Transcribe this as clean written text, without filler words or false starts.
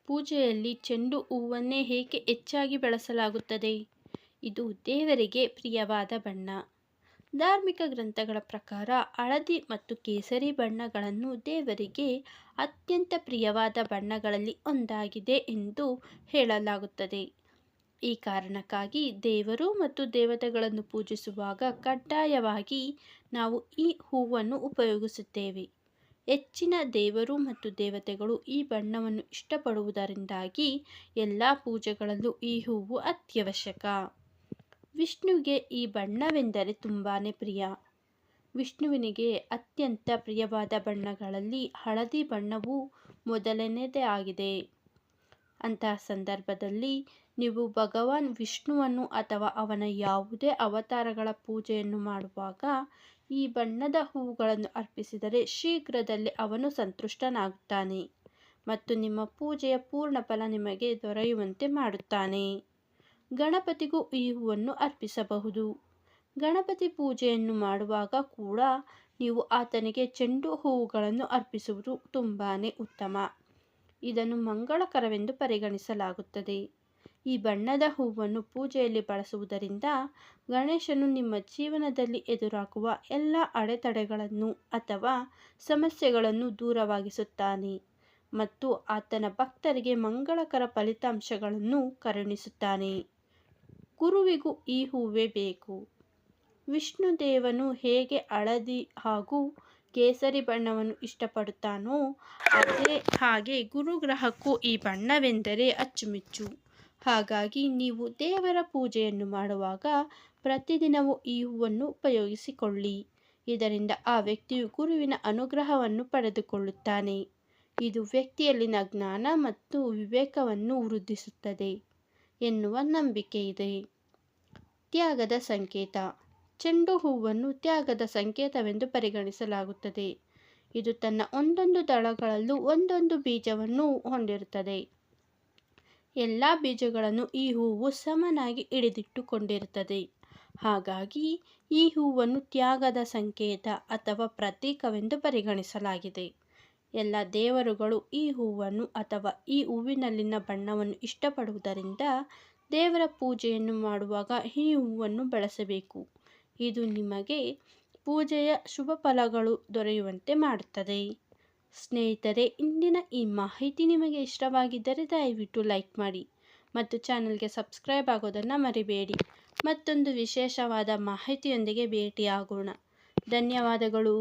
ಪೂಜೆಯಲ್ಲಿ ಚೆಂಡು ಹೂವನ್ನೇ ಏಕೆ ಹೆಚ್ಚಾಗಿ ಬಳಸಲಾಗುತ್ತದೆ? ಇದು ದೇವರಿಗೆ ಪ್ರಿಯವಾದ ಬಣ್ಣ. ಧಾರ್ಮಿಕ ಗ್ರಂಥಗಳ ಪ್ರಕಾರ ಹಳದಿ ಮತ್ತು ಕೇಸರಿ ಬಣ್ಣಗಳನ್ನು ದೇವರಿಗೆ ಅತ್ಯಂತ ಪ್ರಿಯವಾದ ಬಣ್ಣಗಳಲ್ಲಿ ಒಂದಾಗಿದೆ ಎಂದು ಹೇಳಲಾಗುತ್ತದೆ. ಈ ಕಾರಣಕ್ಕಾಗಿ ದೇವರು ಮತ್ತು ದೇವತೆಗಳನ್ನು ಪೂಜಿಸುವಾಗ ಕಡ್ಡಾಯವಾಗಿ ನಾವು ಈ ಹೂವನ್ನು ಉಪಯೋಗಿಸುತ್ತೇವೆ. ಹೆಚ್ಚಿನ ದೇವರು ಮತ್ತು ದೇವತೆಗಳು ಈ ಬಣ್ಣವನ್ನು ಇಷ್ಟಪಡುವುದರಿಂದಾಗಿ ಎಲ್ಲ ಪೂಜೆಗಳಲ್ಲೂ ಈ ಹೂವು ಅತ್ಯವಶ್ಯಕ. ವಿಷ್ಣುವಿಗೆ ಈ ಬಣ್ಣವೆಂದರೆ ತುಂಬಾ ಪ್ರಿಯ. ವಿಷ್ಣುವಿನಿಗೆ ಅತ್ಯಂತ ಪ್ರಿಯವಾದ ಬಣ್ಣಗಳಲ್ಲಿ ಹಳದಿ ಬಣ್ಣವು ಮೊದಲನೆಯದಾಗಿದೆ. ಅಂತಹ ಸಂದರ್ಭದಲ್ಲಿ ನೀವು ಭಗವಾನ್ ವಿಷ್ಣುವನ್ನು ಅಥವಾ ಅವನ ಯಾವುದೇ ಅವತಾರಗಳ ಪೂಜೆಯನ್ನು ಮಾಡುವಾಗ ಈ ಬಣ್ಣದ ಹೂವುಗಳನ್ನು ಅರ್ಪಿಸಿದರೆ ಶೀಘ್ರದಲ್ಲೇ ಅವನು ಸಂತುಷ್ಟನಾಗುತ್ತಾನೆ ಮತ್ತು ನಿಮ್ಮ ಪೂಜೆಯ ಪೂರ್ಣ ಫಲ ನಿಮಗೆ ದೊರೆಯುವಂತೆ ಮಾಡುತ್ತಾನೆ. ಗಣಪತಿಗೂ ಈ ಹೂವನ್ನು ಅರ್ಪಿಸಬಹುದು. ಗಣಪತಿ ಪೂಜೆಯನ್ನು ಮಾಡುವಾಗ ಕೂಡ ನೀವು ಆತನಿಗೆ ಚೆಂಡು ಹೂವುಗಳನ್ನು ಅರ್ಪಿಸುವುದು ತುಂಬಾ ಉತ್ತಮ. ಇದನ್ನು ಮಂಗಳಕರವೆಂದು ಪರಿಗಣಿಸಲಾಗುತ್ತದೆ. ಈ ಬಣ್ಣದ ಹೂವನ್ನು ಪೂಜೆಯಲ್ಲಿ ಬಳಸುವುದರಿಂದ ಗಣೇಶನು ನಿಮ್ಮ ಜೀವನದಲ್ಲಿ ಎದುರಾಗುವ ಎಲ್ಲ ಅಡೆತಡೆಗಳನ್ನು ಅಥವಾ ಸಮಸ್ಯೆಗಳನ್ನು ದೂರವಾಗಿಸುತ್ತಾನೆ ಮತ್ತು ಆತನ ಭಕ್ತರಿಗೆ ಮಂಗಳಕರ ಫಲಿತಾಂಶಗಳನ್ನು ಕರುಣಿಸುತ್ತಾನೆ. ಗುರುವಿಗೂ ಈ ಹೂವೇ ಬೇಕು. ವಿಷ್ಣುದೇವನು ಹೇಗೆ ಹಳದಿ ಹಾಗೂ ಕೇಸರಿ ಬಣ್ಣವನ್ನು ಇಷ್ಟಪಡುತ್ತಾನೋ ಹಾಗೆ ಗುರುಗ್ರಹಕ್ಕೂ ಈ ಬಣ್ಣವೆಂದರೆ ಅಚ್ಚುಮೆಚ್ಚು. ಹಾಗಾಗಿ ನೀವು ದೇವರ ಪೂಜೆಯನ್ನು ಮಾಡುವಾಗ ಪ್ರತಿದಿನವೂ ಈ ಹೂವನ್ನು ಉಪಯೋಗಿಸಿಕೊಳ್ಳಿ. ಇದರಿಂದ ಆ ವ್ಯಕ್ತಿಯು ಗುರುವಿನ ಅನುಗ್ರಹವನ್ನು ಪಡೆದುಕೊಳ್ಳುತ್ತಾನೆ. ಇದು ವ್ಯಕ್ತಿಯಲ್ಲಿನ ಜ್ಞಾನ ಮತ್ತು ವಿವೇಕವನ್ನು ವೃದ್ಧಿಸುತ್ತದೆ ಎನ್ನುವ ನಂಬಿಕೆ ಇದೆ. ತ್ಯಾಗದ ಸಂಕೇತ. ಚೆಂಡು ಹೂವನ್ನು ತ್ಯಾಗದ ಸಂಕೇತವೆಂದು ಪರಿಗಣಿಸಲಾಗುತ್ತದೆ. ಇದು ತನ್ನ ಒಂದೊಂದು ದಳಗಳಲ್ಲೂ ಒಂದೊಂದು ಬೀಜವನ್ನು ಹೊಂದಿರುತ್ತದೆ. ಎಲ್ಲ ಬೀಜಗಳನ್ನು ಈ ಹೂವು ಸಮನಾಗಿ ಹಿಡಿದಿಟ್ಟುಕೊಂಡಿರುತ್ತದೆ. ಹಾಗಾಗಿ ಈ ಹೂವನ್ನು ತ್ಯಾಗದ ಸಂಕೇತ ಅಥವಾ ಪ್ರತೀಕವೆಂದು ಪರಿಗಣಿಸಲಾಗಿದೆ. ಎಲ್ಲ ದೇವರುಗಳು ಈ ಹೂವನ್ನು ಅಥವಾ ಈ ಹೂವಿನಲ್ಲಿನ ಬಣ್ಣವನ್ನು ಇಷ್ಟಪಡುವುದರಿಂದ ದೇವರ ಪೂಜೆಯನ್ನು ಮಾಡುವಾಗ ಈ ಹೂವನ್ನು ಬಳಸಬೇಕು. ಇದು ನಿಮಗೆ ಪೂಜೆಯ ಶುಭ ಫಲಗಳು ದೊರೆಯುವಂತೆ ಮಾಡುತ್ತದೆ. ಸ್ನೇಹಿತರೆ, ಇಂದಿನ ಈ ಮಾಹಿತಿ ನಿಮಗೆ ಇಷ್ಟವಾಗಿದ್ದರೆ ದಯವಿಟ್ಟು ಲೈಕ್ ಮಾಡಿ ಮತ್ತು ಚಾನಲ್ಗೆ ಸಬ್ಸ್ಕ್ರೈಬ್ ಆಗೋದನ್ನು ಮರಿಬೇಡಿ. ಮತ್ತೊಂದು ವಿಶೇಷವಾದ ಮಾಹಿತಿಯೊಂದಿಗೆ ಭೇಟಿಯಾಗೋಣ. ಧನ್ಯವಾದಗಳು.